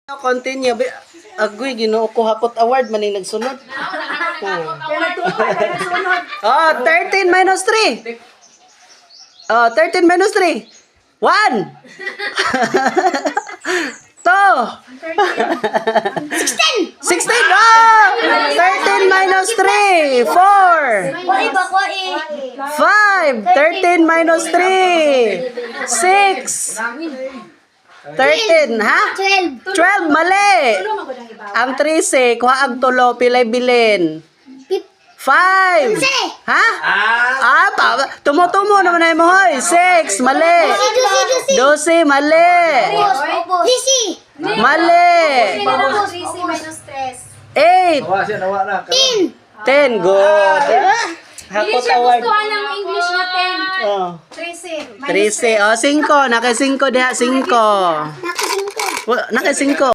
Continue. Agoy, Ginoo ko hapot award maning nagsunod. Oh, 13 minus 3. Oh, 13 minus 3. 1. 2. 16. 16. Oh! 13 minus 3. 4. 5. 13 minus 3. 6. 13, ha? 12, mali. Ang 13, kuha ang tulo, pilay bilin. 5. Ha? Tumutumo naman na mo, hoy. 6, mali. 12, mali. Mali. 8. 10, good. Hapot award. Ng English na 10. Oh. 13. 13. Oh, 5. Naka 5 diha, 5. Naka 5.